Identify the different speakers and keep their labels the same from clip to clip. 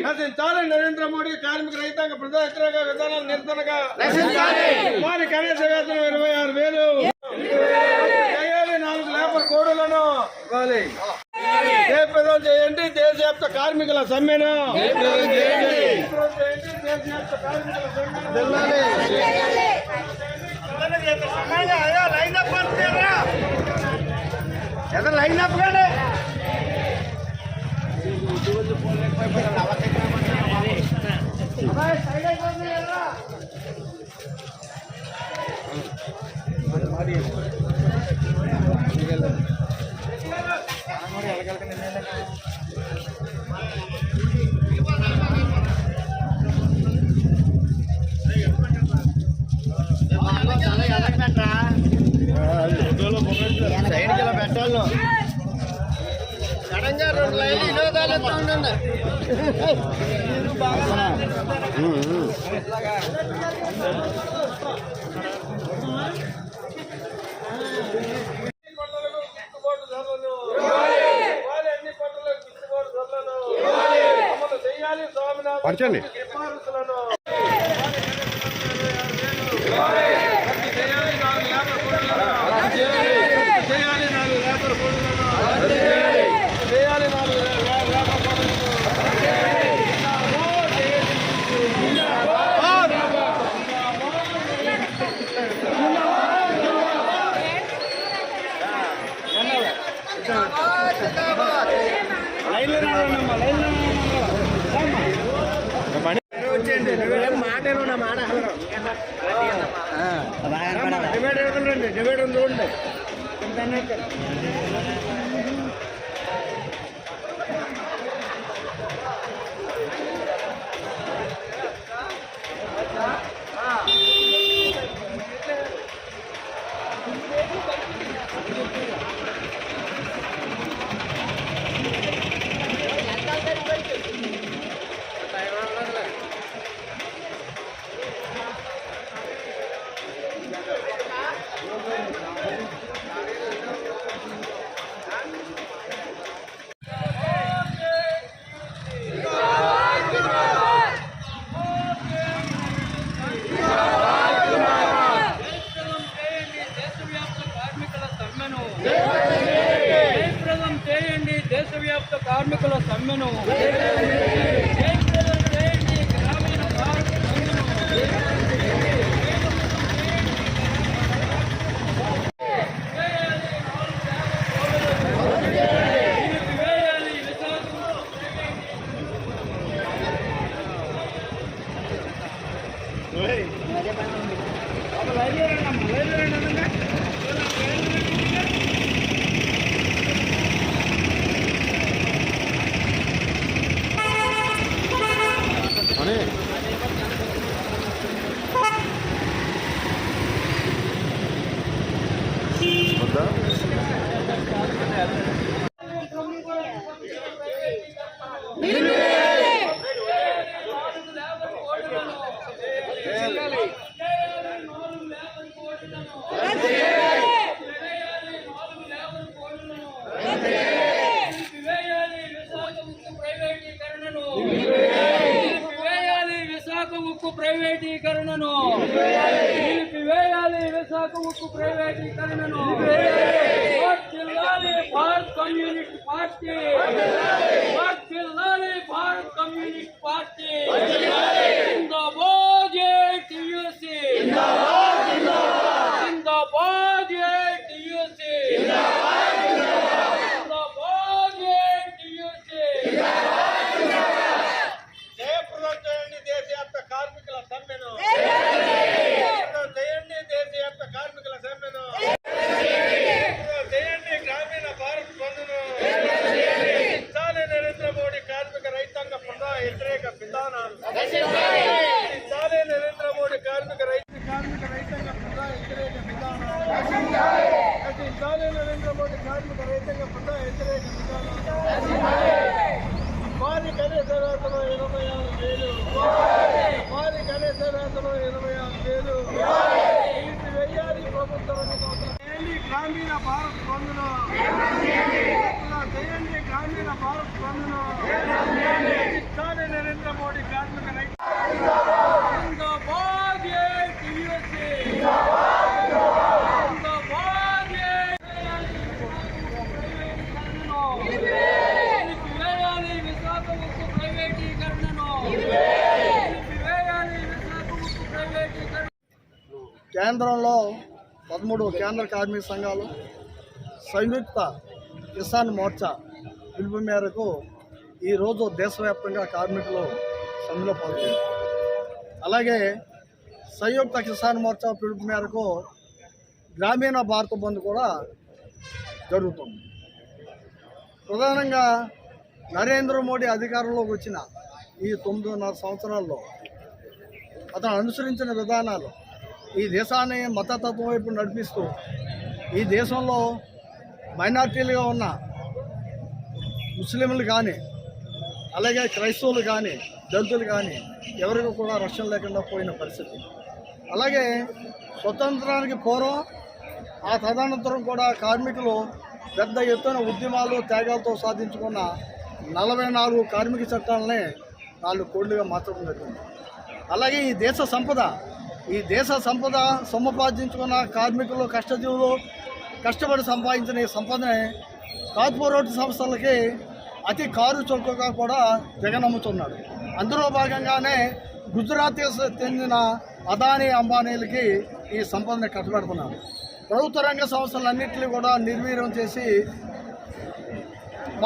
Speaker 1: నశించాలి నరేంద్ర మోడీ కార్మిక రైతాంగ ప్రజా వ్యతిరేక విధానాలు నిరసనగా వారి కనీస వేతనం 26,000 చేయాలి. 4 లేబర్ కోడులను జయప్రదం చేయండి. దేశవ్యాప్త కార్మికుల సమ్మెను లైన్ అప్ కానీ పెట్టాలి. సడన్ గా 2 లైన్లు వినోదాలు ఎత్తా ఉండండి.
Speaker 2: పరచండి.
Speaker 1: డిబేట్ చూడండి.
Speaker 3: జయప్రదం చేయండి దేశవ్యాప్త కార్మికుల సమ్మెను. ప్రైవేటీకరణను నిలిపివేయాలి. విశాఖ ఉక్కు ప్రైవేటీకరణను వర్ధిల్లాలి భారత్ కమ్యూనిస్ట్ పార్టీ. వర్ధిల్లాలి భారత్ కమ్యూనిస్ట్ పార్టీ. జిందాబాద్ టీయూసీ. జిందాబాద్ టీయూసీ. జిందాబాద్ టీయూసీ.
Speaker 1: జయప్రదం చేయండి దేశవ్యాప్త కార్మికుల సమ్మెను. చేయండి దేశవ్యాప్త కార్మికుల సమ్మెను. చేయండి గ్రామీణ భారత్ బంధును. చాలే నరేంద్ర మోడీ కార్మిక రైతాంగ ప్రజా వ్యతిరేక విధానాలు. చాలే నరేంద్ర మోడీ కార్మిక రైతాంగ ప్రజా వ్యతిరేక విధానాలు. చాలే నరేంద్ర మోడీ కార్మిక రైతాంగ ప్రజా వ్యతిరేక విధానాలు. వారి కనీస వేతనం 26,000. వారి కనీస వేతనం 26,000. వెయ్యాలి ప్రభుత్వం. చేయండి గ్రామీణ భారత్ బంధును. చేయండి గ్రామీణ భారత్ బంధును.
Speaker 2: కేంద్రంలో 13 కేంద్ర కార్మిక సంఘాలు సంయుక్త కిసాన్ మోర్చా పిలుపు మేరకు ఈరోజు దేశవ్యాప్తంగా కార్మికులు సమ్మెలో పాల్గొన్నారు. అలాగే సంయుక్త కిసాన్ మోర్చా పిలుపు మేరకు గ్రామీణ భారత బంద్ కూడా జరుగుతుంది. ప్రధానంగా నరేంద్ర మోడీ అధికారంలోకి వచ్చిన ఈ 9.5 సంవత్సరాల్లో అతను అనుసరించిన విధానాలు ఈ దేశాన్ని మతతత్వం వైపు నడిపిస్తూ ఈ దేశంలో మైనార్టీలుగా ఉన్న ముస్లింలు కానీ అలాగే క్రైస్తవులు కానీ దళితులు కానీ ఎవరికి కూడా రక్షణ లేకుండా పోయిన పరిస్థితి. అలాగే స్వతంత్రానికి పూర్వం ఆ తదనంతరం కూడా కార్మికులు పెద్ద ఎత్తున ఉద్యమాలు త్యాగాలతో సాధించుకున్న 44 కార్మిక చట్టాలనే 4 కోడ్లుగా మార్చడం జరిగింది. అలాగే ఈ దేశ సంపద సముపార్జించుకున్న కార్మికులు కష్టజీవులు కష్టపడి సంపాదించిన ఈ సంపదని కార్పొరేట్ సంస్థలకి అతి కారు చౌకగా కూడా జగనమ్ముతున్నాడు. అందులో భాగంగానే గుజరాత్ చెందిన అదానీ అంబానీలకి ఈ సంపదని కట్టబెడుతున్నారు. ప్రభుత్వ రంగ సంస్థలన్నింటినీ కూడా నిర్వీర్యం చేసి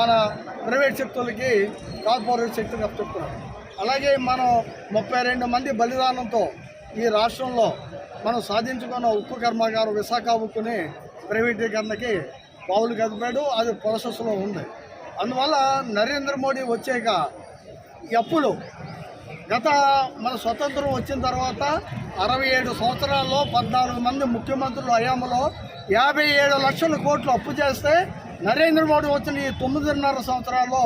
Speaker 2: మన ప్రైవేట్ శక్తులకి కార్పొరేట్ శక్తులు చెప్తున్నారు. అలాగే మనం 32 మంది బలిదానంతో ఈ రాష్ట్రంలో మనం సాధించుకున్న ఉక్కు కర్మాగారం విశాఖ ఉక్కుని ప్రైవేటీకరణకి పావులు కదిపాడు. అది ప్రాసెస్లో ఉంది. అందువల్ల నరేంద్ర మోడీ వచ్చాక అప్పులు గత మన స్వతంత్రం వచ్చిన తర్వాత 67 సంవత్సరాల్లో 14 మంది ముఖ్యమంత్రులు హయాంలో 57 లక్షల కోట్లు అప్పు చేస్తే నరేంద్ర మోడీ వచ్చిన ఈ 9.5 సంవత్సరాల్లో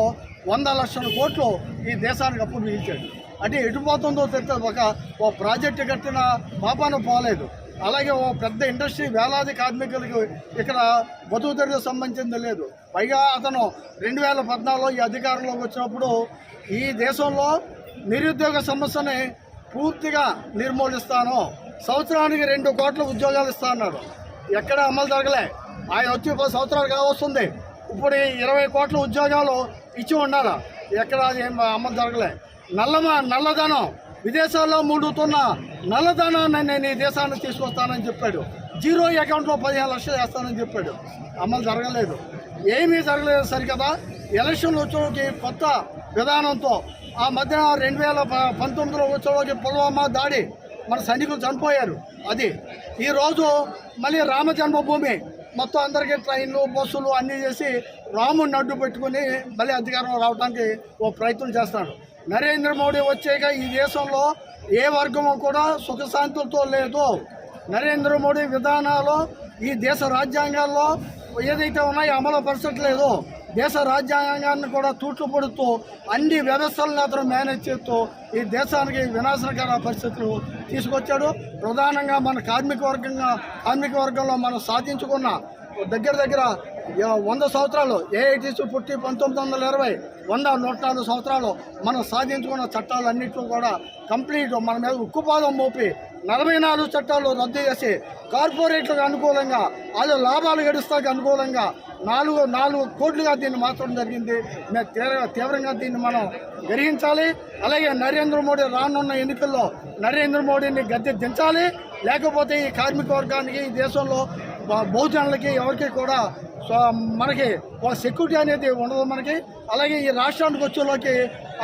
Speaker 2: 100 లక్షల కోట్లు ఈ దేశానికి అప్పు మిగిల్చాడు. అంటే ఎటుపోతుందో తెలియదు. ఓ ప్రాజెక్టు కట్టిన పాపాన పోలేదు. అలాగే ఓ పెద్ద ఇండస్ట్రీ వేలాది కార్మికులకు ఇక్కడ బతుకు తెరుగు సంబంధించింది లేదు. పైగా అతను 2014లో ఈ అధికారంలోకి వచ్చినప్పుడు ఈ దేశంలో నిరుద్యోగ సమస్యని పూర్తిగా నిర్మూలిస్తాను, సంవత్సరానికి 2 కోట్ల ఉద్యోగాలు ఇస్తా అన్నాడు. ఎక్కడ అమలు జరగలే. ఆయన వచ్చి 10 సంవత్సరాలు కావస్తుంది. ఇప్పుడు 20 కోట్ల ఉద్యోగాలు ఇచ్చి ఉండాలి. ఎక్కడ అది అమలు జరగలే. నల్లధనం విదేశాల్లో మూడుతున్న నల్లధనాన్ని నేను ఈ దేశాన్ని తీసుకొస్తానని చెప్పాడు. జీరో అకౌంట్లో 15 లక్షలు వేస్తానని చెప్పాడు. అమలు జరగలేదు. ఏమీ జరగలేదు. సరికదా ఎలక్షన్లు వచ్చేలోకి కొత్త విధానంతో ఆ మధ్యన 2019లో వచ్చేలోకి పుల్వామా దాడి మన సైనికులు చనిపోయారు. అది ఈరోజు మళ్ళీ రామ జన్మభూమి మొత్తం అందరికీ ట్రైన్లు బస్సులు అన్నీ చేసి రాముడిని అడ్డు పెట్టుకుని మళ్ళీ అధికారంలో రావడానికి ఓ ప్రయత్నం చేస్తాడు. నరేంద్ర మోడీ వచ్చాక ఈ దేశంలో ఏ వర్గము కూడా సుఖశాంతులతో లేదు. నరేంద్ర మోడీ విధానాలు ఈ దేశ రాజ్యాంగాల్లో ఏదైతే ఉన్నాయో అమలు పరచట్లేదు. దేశ రాజ్యాంగాన్ని కూడా తూట్లు పడుతూ అన్ని వ్యవస్థలను అతను మేనేజ్ చేస్తూ ఈ దేశానికి వినాశనకర పరిస్థితులు తీసుకొచ్చాడు. ప్రధానంగా మన కార్మిక వర్గంలో మనం సాధించుకున్న దగ్గర 100 సంవత్సరాలు ఏఐటీసీ పుట్టి 1920 104 సంవత్సరాలు మనం సాధించుకున్న చట్టాలన్నింటిలో కూడా కంప్లీట్ మన మీద ఉక్కుపాదం మోపి 44 చట్టాలు రద్దు చేసి కార్పొరేట్లకు అనుకూలంగా వాళ్ళు లాభాలు గడిస్తాకి అనుకూలంగా 4 కోట్లుగా దీన్ని మార్చడం జరిగింది. తీవ్రంగా దీన్ని మనం గ్రహించాలి. అలాగే నరేంద్ర మోడీ రానున్న ఎన్నికల్లో నరేంద్ర మోడీని గద్దె దించాలి. లేకపోతే ఈ కార్మిక వర్గానికి ఈ దేశంలో బహుజనులకి ఎవరికి కూడా మనకి ఒక సెక్యూరిటీ అనేది ఉండదు మనకి. అలాగే ఈ రాష్ట్రానికి వచ్చేలోకి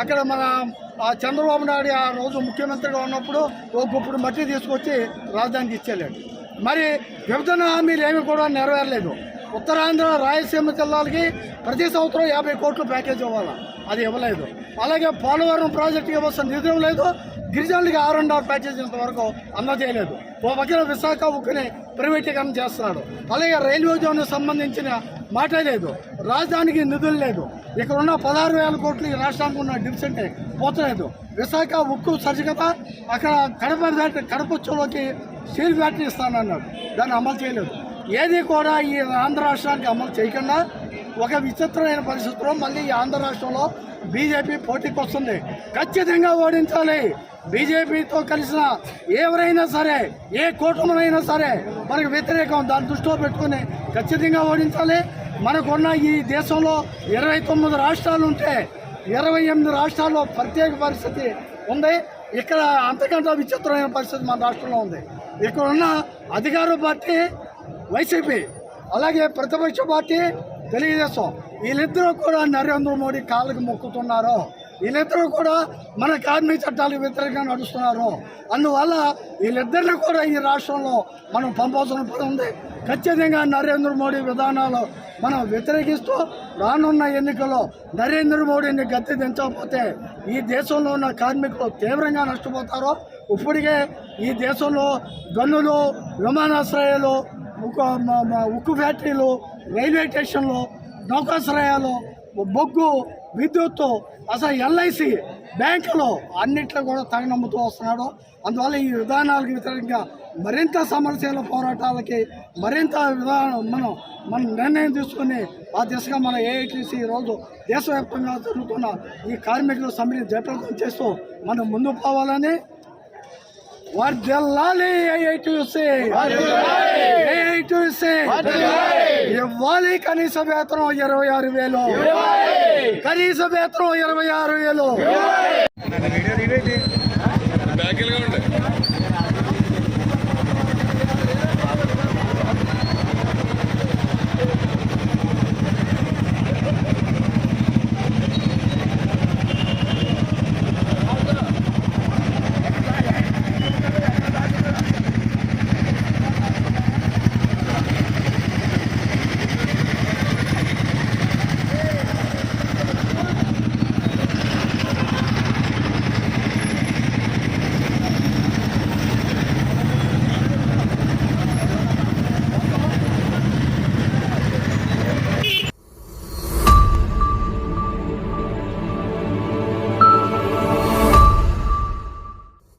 Speaker 2: అక్కడ మన చంద్రబాబు నాయుడు ఆ రోజు ముఖ్యమంత్రిగా ఉన్నప్పుడు ఓ గుప్పుడు మట్టి తీసుకొచ్చి రాజధానికి ఇచ్చేలేడు. మరి విభజన హామీలు ఏమి కూడా నెరవేరలేదు. ఉత్తరాంధ్ర రాయలసీమ జిల్లాలకి ప్రతి సంవత్సరం 50 కోట్ల ప్యాకేజ్ ఇవ్వాలి. అది ఇవ్వలేదు. అలాగే పోలవరం ప్రాజెక్టుకి ఇవ్వాల్సిన నిధులు లేదు. గిరిజనులకి 6.5 ప్యాకేజ్ ఇంతవరకు అందజేయలేదు. ఓ పక్కన విశాఖ ఉక్కుని ప్రైవేటీకరణ చేస్తున్నాడు. అలాగే రైల్వే జోన్కి సంబంధించిన మాట లేదు. రాజధానికి నిధులు లేదు. ఇక్కడ ఉన్న 16,000 కోట్లు ఈ రాష్ట్రానికి ఉన్న డివిజన్టే పోతలేదు. విశాఖ ఉక్కు సరిగత అక్కడ కడపచ్చులోకి స్టీల్ ఫ్యాక్టరీ ఇస్తానన్నాడు. దాన్ని అమలు చేయలేదు. ఏది కూడా ఈ ఆంధ్ర రాష్ట్రానికి అమలు చేయకుండా ఒక విచిత్రమైన పరిస్థితుల్లో మళ్ళీ ఈ ఆంధ్ర రాష్ట్రంలో బీజేపీ పోటీకి వస్తుంది. ఖచ్చితంగా ఓడించాలి. బీజేపీతో కలిసిన ఎవరైనా సరే ఏ కూటమినైనా సరే మనకు వ్యతిరేకం. దాన్ని దృష్టిలో పెట్టుకుని ఖచ్చితంగా ఓడించాలి. మనకున్న ఈ దేశంలో 29 రాష్ట్రాలు ఉంటే 28 రాష్ట్రాల్లో ప్రత్యేక పరిస్థితి ఉంది. ఇక్కడ అంతకంటే విచిత్రమైన పరిస్థితి మన రాష్ట్రంలో ఉంది. ఇక్కడ ఉన్న అధికార పార్టీ వైసీపీ, అలాగే ప్రతిపక్ష పార్టీ తెలుగుదేశం, వీళ్ళిద్దరూ కూడా నరేంద్ర మోడీ కాళ్ళకి మొక్కుతున్నారు. వీళ్ళిద్దరూ కూడా మన కార్మిక చట్టాలకు వ్యతిరేకంగా నడుస్తున్నారు. అందువల్ల వీళ్ళిద్దరిని కూడా ఈ రాష్ట్రంలో మనం పంపాల్సిన పని ఉంది. ఖచ్చితంగా నరేంద్ర మోడీ విధానాలు మనం వ్యతిరేకిస్తూ రానున్న ఎన్నికల్లో నరేంద్ర మోడీని గద్దె దించకపోతే ఈ దేశంలో ఉన్న కార్మికులు తీవ్రంగా నష్టపోతారు. ఇప్పటికే ఈ దేశంలో గనులు, విమానాశ్రయాలు, ఉక్కు ఫ్యాక్టరీలు, రైల్వే స్టేషన్లు, నౌకాశ్రయాలు, బొగ్గు, విద్యుత్తు, అసలు ఎల్ఐసి, బ్యాంకులు అన్నిట్లో కూడా తగనమ్ముతూ వస్తున్నాడు. అందువల్ల ఈ విధానాలకు వ్యతిరేకంగా మరింత సమస్యల పోరాటాలకి మరింత మనం నిర్ణయం తీసుకుని ఆ దిశగా మన ఏఐటీసీ ఈరోజు దేశవ్యాప్తంగా జరుగుతున్న ఈ కార్మికుల సమ్మెని జయప్రదం చేస్తూ మనం ముందుకు పోవాలని వర్ధిల్లాలి. ఏఐటీసీ ఇవ్వాలి కనీస వేతనం 26,000, కనీస వేతనం 26,000.